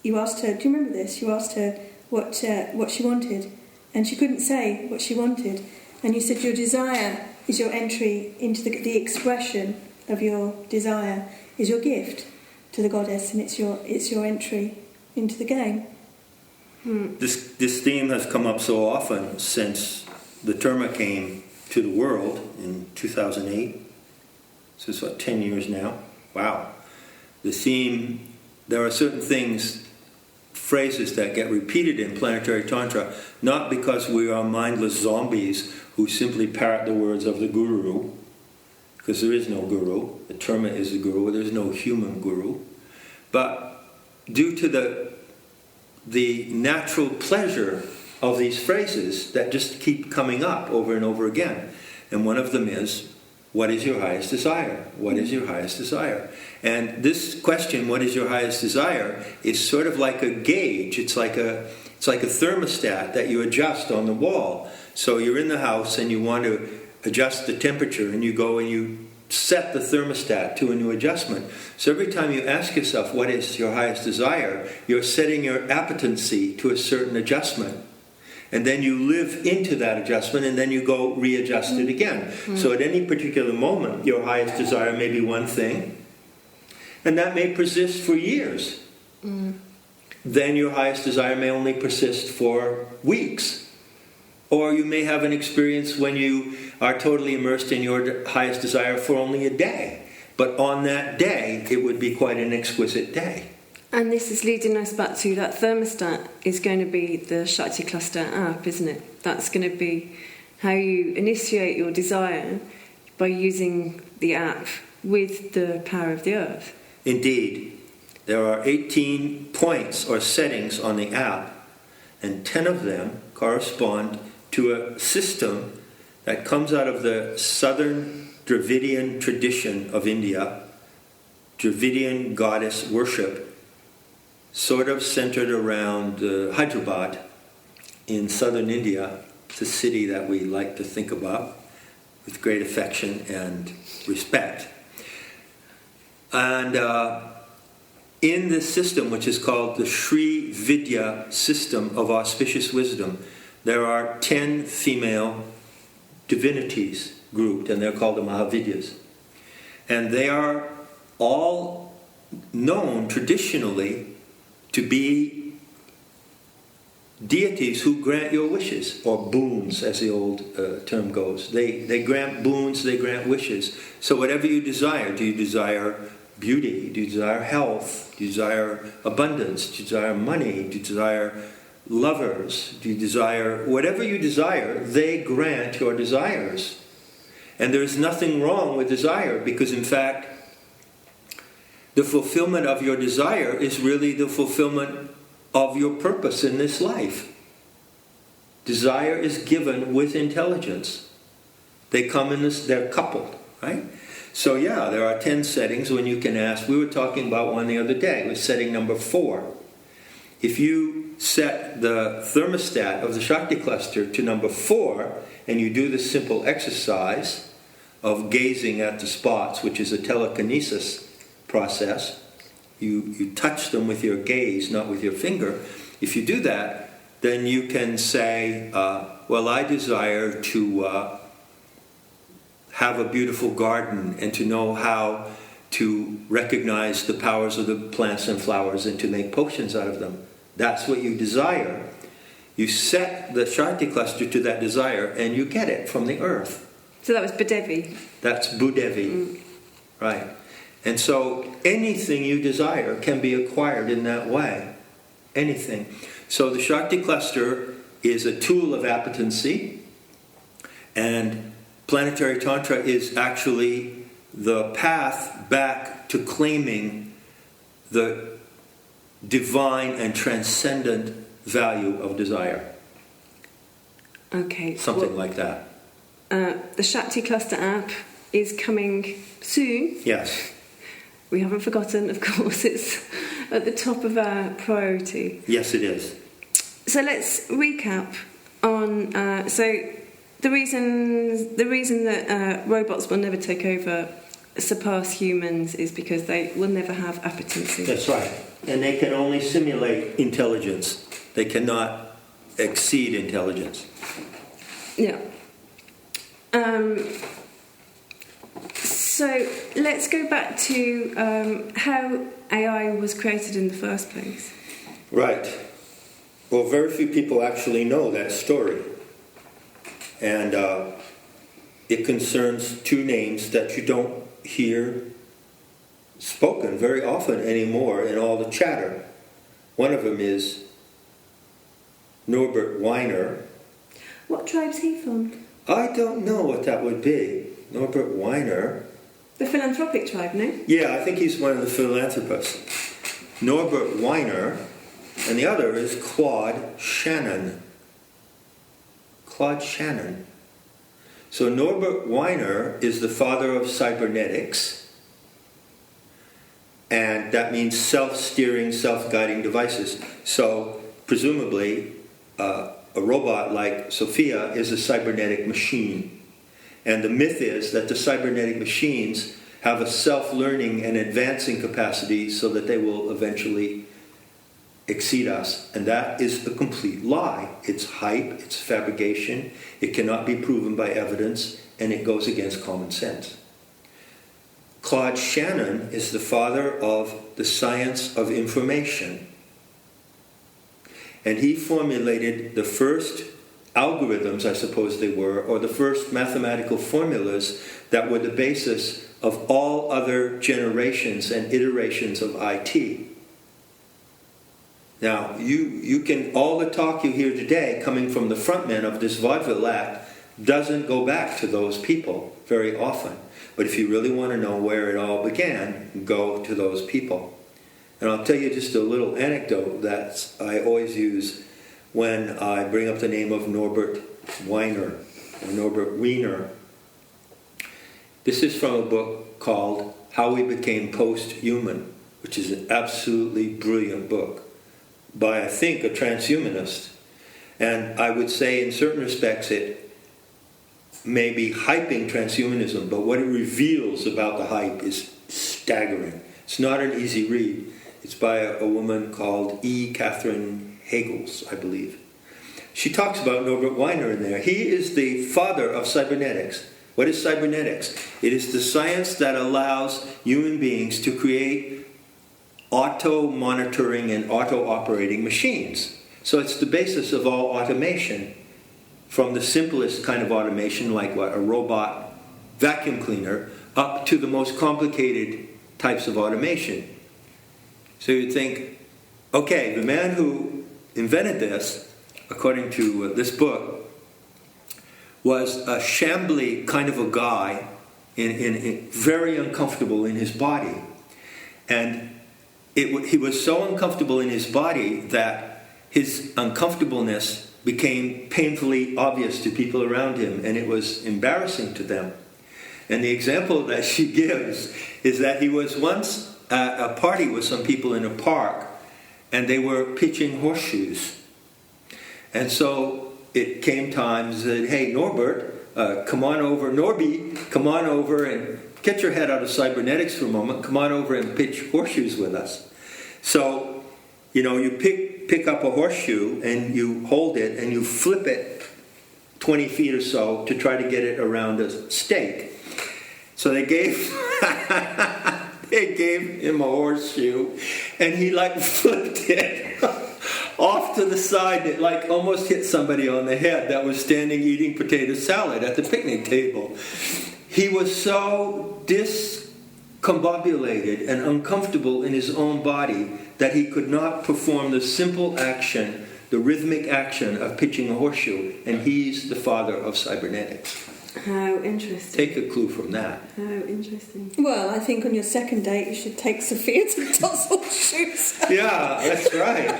you asked her. Do you remember this? You asked her what she wanted, and she couldn't say what she wanted. And you said your desire is your entry into the expression of your desire is your gift to the goddess, and it's your entry into the game. This theme has come up so often since the terma came to the world in 2008. So it's 10 years now. Wow. The theme, there are certain things, phrases that get repeated in planetary tantra, not because we are mindless zombies who simply parrot the words of the guru, because there is no guru. The terma is the guru. There's no human guru. But due to the natural pleasure of these phrases that just keep coming up over and over again. And one of them is, what is your highest desire? What is your highest desire? And this question, what is your highest desire, is sort of like a gauge. It's like a thermostat that you adjust on the wall. So you're in the house and you want to adjust the temperature, and you go and you set the thermostat to a new adjustment. So every time you ask yourself, what is your highest desire, you're setting your appetency to a certain adjustment. And then you live into that adjustment, and then you go readjust it again. So at any particular moment, your highest desire may be one thing, and that may persist for years. Then your highest desire may only persist for weeks. Or you may have an experience when you are totally immersed in your highest desire for only a day. But on that day, it would be quite an exquisite day. And this is leading us back to that thermostat is going to be the Shakti Cluster app, isn't it? That's going to be how you initiate your desire by using the app with the power of the earth. Indeed. There are 18 points or settings on the app, and 10 of them correspond to a system that comes out of the southern Dravidian tradition of India, Dravidian goddess worship, sort of centered around Hyderabad in southern India. It's a city that we like to think about with great affection and respect. And in this system, which is called the Sri Vidya system of auspicious wisdom, there are 10 female divinities grouped, and they're called the Mahavidyas. And they are all known traditionally to be deities who grant your wishes, or boons, as the old term goes. They grant boons, they grant wishes. So whatever you desire, do you desire beauty? Do you desire health? Do you desire abundance? Do you desire money? Do you desire lovers? Do you desire whatever you desire? They grant your desires. And there is nothing wrong with desire, because in fact the fulfillment of your desire is really the fulfillment of your purpose in this life. Desire is given with intelligence. They come in this, they're coupled, right? So yeah, there are 10 settings when you can ask. We were talking about one the other day. It was setting number 4. If you set the thermostat of the Shakti cluster to number 4, and you do the simple exercise of gazing at the spots, which is a telekinesis process, you touch them with your gaze, not with your finger. If you do that, then you can say, well, I desire to have a beautiful garden and to know how to recognize the powers of the plants and flowers and to make potions out of them. That's what you desire. You set the Shakti cluster to that desire, and you get it from the earth. So that was Budevi. That's Budevi. Right. And so anything you desire can be acquired in that way. Anything. So the Shakti cluster is a tool of appetency, and planetary tantra is actually the path back to claiming the divine and transcendent value of desire. Okay. Something like that. The Shakti Cluster app is coming soon. Yes. We haven't forgotten, of course, it's at the top of our priority. Yes, it is. So let's recap on... the reason that robots will never take over, surpass humans, is because they will never have appetency. That's right. And they can only simulate intelligence. They cannot exceed intelligence. Yeah. So let's go back to how AI was created in the first place. Right. Well, very few people actually know that story. And it concerns two names that you don't hear spoken very often anymore in all the chatter. One of them is Norbert Weiner. What tribe's he from? I don't know what that would be. Norbert Weiner. The philanthropic tribe, no? Yeah, I think he's one of the philanthropists. Norbert Weiner, and the other is Claude Shannon. Claude Shannon. So Norbert Weiner is the father of cybernetics, and that means self-steering, self-guiding devices. So presumably, a robot like Sophia is a cybernetic machine. And the myth is that the cybernetic machines have a self-learning and advancing capacity so that they will eventually exceed us. And that is a complete lie. It's hype, it's fabrication, it cannot be proven by evidence, and it goes against common sense. Claude Shannon is the father of the science of information. And he formulated the first algorithms, I suppose they were, or the first mathematical formulas that were the basis of all other generations and iterations of IT. Now, you can, all the talk you hear today coming from the frontmen of this Vaudeville act doesn't go back to those people very often. But if you really want to know where it all began, go to those people. And I'll tell you just a little anecdote that I always use when I bring up the name of Norbert Weiner, or Norbert Wiener. This is from a book called How We Became Post-Human, which is an absolutely brilliant book by, I think, a transhumanist. And I would say in certain respects it may be hyping transhumanism, but what it reveals about the hype is staggering. It's not an easy read. It's by a woman called E. Catherine Hegels, I believe. She talks about Norbert Weiner in there. He is the father of cybernetics. What is cybernetics? It is the science that allows human beings to create auto-monitoring and auto-operating machines. So it's the basis of all automation, from the simplest kind of automation, like what, a robot vacuum cleaner, up to the most complicated types of automation. So you'd think, okay, the man who invented this, according to this book, was a shambly kind of a guy, very uncomfortable in his body. And he was so uncomfortable in his body that his uncomfortableness became painfully obvious to people around him, and it was embarrassing to them. And the example that she gives is that he was once at a party with some people in a park, and they were pitching horseshoes. And so it came time, said, hey, Norbert, come on over, Norby, come on over and get your head out of cybernetics for a moment, come on over and pitch horseshoes with us. So, you pick up a horseshoe and you hold it and you flip it 20 feet or so to try to get it around a stake. So they gave him a horseshoe, and he flipped it off to the side. It almost hit somebody on the head that was standing eating potato salad at the picnic table. He was so discombobulated and uncomfortable in his own body that he could not perform the simple action, the rhythmic action of pitching a horseshoe, and he's the father of cybernetics. How interesting. Take a clue from that. How interesting. Well, I think on your second date you should take Sophia to toss horseshoes. Yeah, that's right.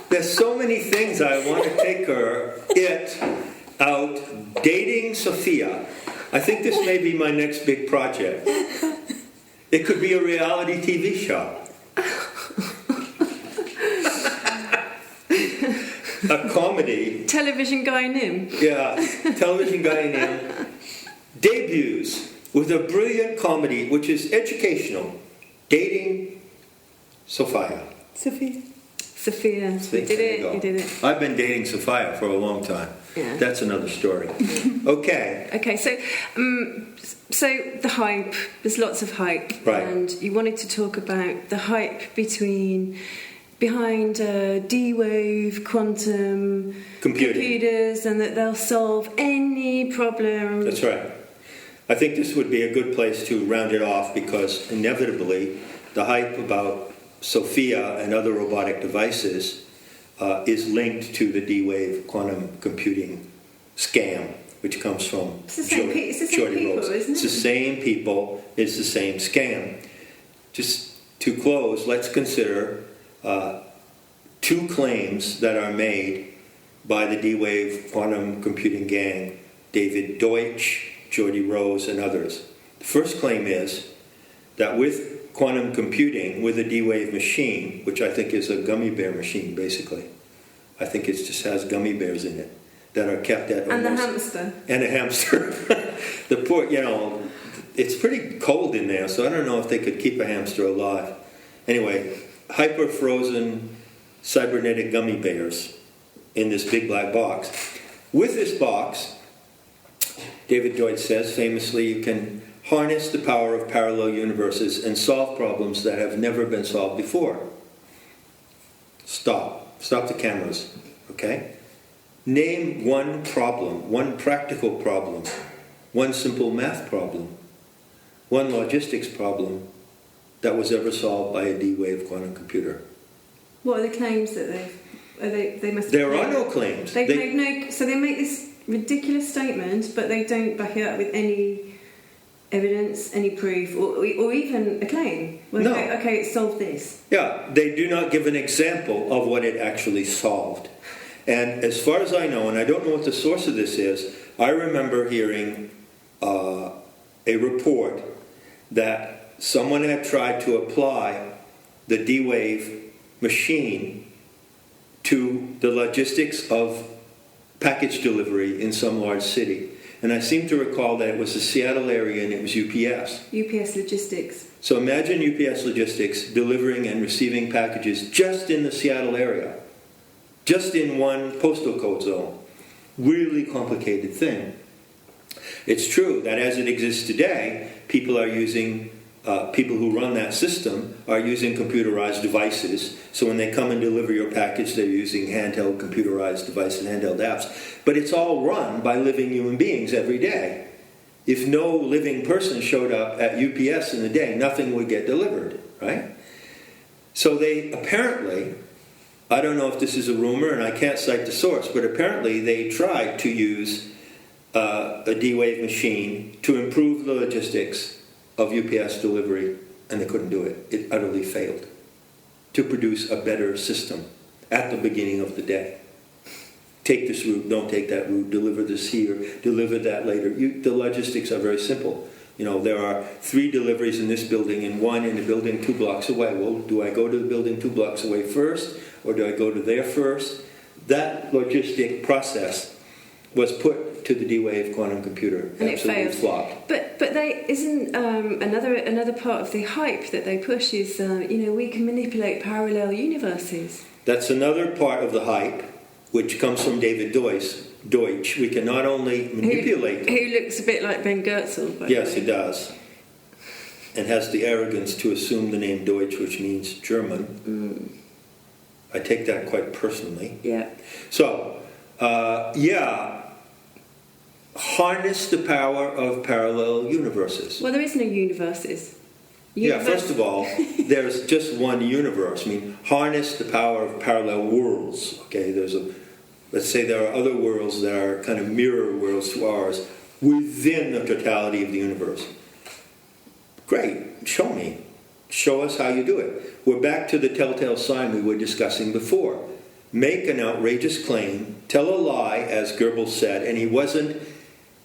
There's so many things I want to take her out dating Sophia. I think this may be my next big project. It could be a reality TV show. A comedy. Television Gaianym. Yeah, television Gaianym. Debuts with a brilliant comedy which is educational. Dating Sophia. Sophia. You did it. I've been dating Sophia for a long time. Yeah. That's another story. Okay. Okay, so the hype, there's lots of hype. Right. And you wanted to talk about the hype between behind D-wave quantum computers, and that they'll solve any problem. That's right. I think this would be a good place to round it off, because inevitably the hype about Sophia and other robotic devices is linked to the D-wave quantum computing scam, which comes from It's the same people, Rose. isn't it? It's the same people, it's the same scam. Just to close, let's consider two claims that are made by the D-Wave quantum computing gang, David Deutsch, Geordie Rose, and others. The first claim is that with quantum computing, with a D-Wave machine, which I think is a gummy bear machine, basically. I think it just has gummy bears in it that are kept at And almost... the hamster. And a hamster. The poor, it's pretty cold in there, so I don't know if they could keep a hamster alive. Anyway, hyper-frozen cybernetic gummy bears in this big black box. With this box, David Deutsch says famously, you can harness the power of parallel universes and solve problems that have never been solved before. Stop the cameras, okay? Name one problem, one practical problem, one simple math problem, one logistics problem that was ever solved by a D-Wave quantum computer. What are the claims that they must have There made? are no claims. So they make this ridiculous statement, but they don't back it up with any evidence, any proof, or even a claim. Well, No. Okay, it solved this. Yeah, they do not give an example of what it actually solved. And as far as I know, and I don't know what the source of this is, I remember hearing a report that someone had tried to apply the D-Wave machine to the logistics of package delivery in some large city. And I seem to recall that it was the Seattle area and it was UPS. UPS Logistics. So imagine UPS Logistics delivering and receiving packages just in the Seattle area, just in one postal code zone. Really complicated thing. It's true that as it exists today, people who run that system are using computerized devices. So when they come and deliver your package, they're using handheld computerized devices, handheld apps. But it's all run by living human beings every day. If no living person showed up at UPS in the day, nothing would get delivered, right? So they apparently, I don't know if this is a rumor and I can't cite the source, but apparently they tried to use a D-Wave machine to improve the logistics of UPS delivery, and they couldn't do it. It utterly failed to produce a better system at the beginning of the day. Take this route, don't take that route, deliver this here, deliver that later. The logistics are very simple. There are 3 deliveries in this building and 1 in the building 2 blocks away. Well, do I go to the building 2 blocks away first, or do I go to there first? That logistic process was put to the D-Wave quantum computer. And absolutely it failed. flopped. But they isn't another part of the hype that they push is we can manipulate parallel universes. That's another part of the hype, which comes from David Deutsch. We can not only manipulate them. Who looks a bit like Ben Goertzel, by the Yes, way. he does. And has the arrogance to assume the name Deutsch, which means German. I take that quite personally. Yeah. So, harness the power of parallel universes. Well, there is no universes. Yeah, first of all, there's just one universe. Harness the power of parallel worlds. Okay, let's say there are other worlds that are kind of mirror worlds to ours within the totality of the universe. Great, show me. Show us how you do it. We're back to the telltale sign we were discussing before. Make an outrageous claim, tell a lie, as Goebbels said, and he wasn't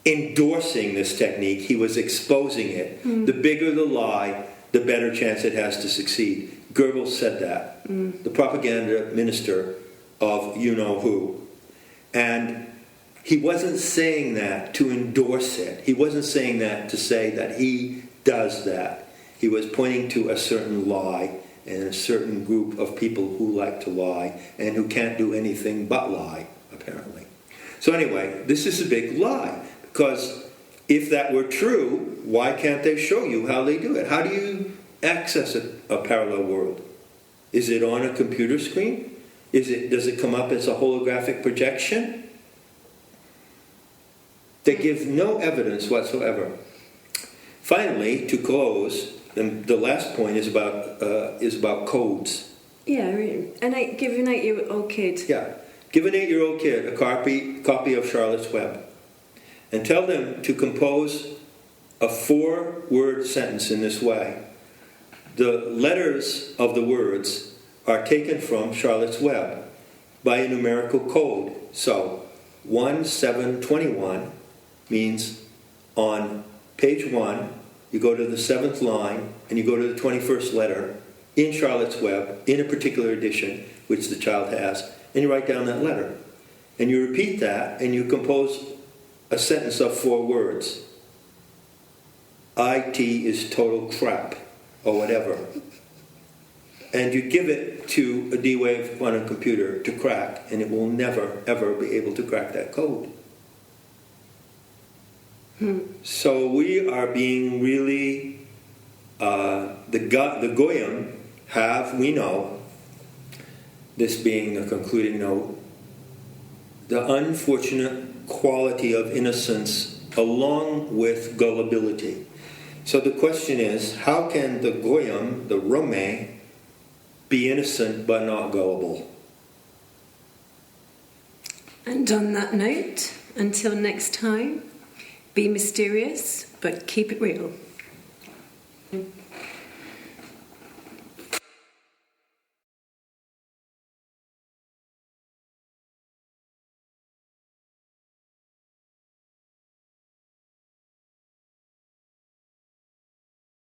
endorsing this technique, he was exposing it. The bigger the lie, the better chance it has to succeed. Goebbels said that. The propaganda minister of you-know-who. And he wasn't saying that to endorse it. He wasn't saying that to say that he does that. He was pointing to a certain lie and a certain group of people who like to lie and who can't do anything but lie, apparently. So anyway, this is a big lie. Because if that were true, why can't they show you how they do it? How do you access a parallel world? Is it on a computer screen? Does it come up as a holographic projection? They give no evidence whatsoever. Finally, to close, the last point is about codes. Yeah, give an 8-year-old kid. Yeah, give an 8-year-old kid a copy of Charlotte's Web, and tell them to compose a 4-word sentence in this way. The letters of the words are taken from Charlotte's Web by a numerical code. So 1721 means on page 1, you go to the 7th line and you go to the 21st letter in Charlotte's Web, in a particular edition, which the child has, and you write down that letter. And you repeat that, and you compose a sentence of 4 words. IT is total crap, or whatever. And you give it to a D-Wave quantum computer to crack, and it will never, ever be able to crack that code. So we are being really... the Gaianym have, we know, this being the concluding note, the unfortunate quality of innocence along with gullibility. So the question is, how can the Gaianym, the Rome, be innocent but not gullible? And on that note, until next time, be mysterious but keep it real.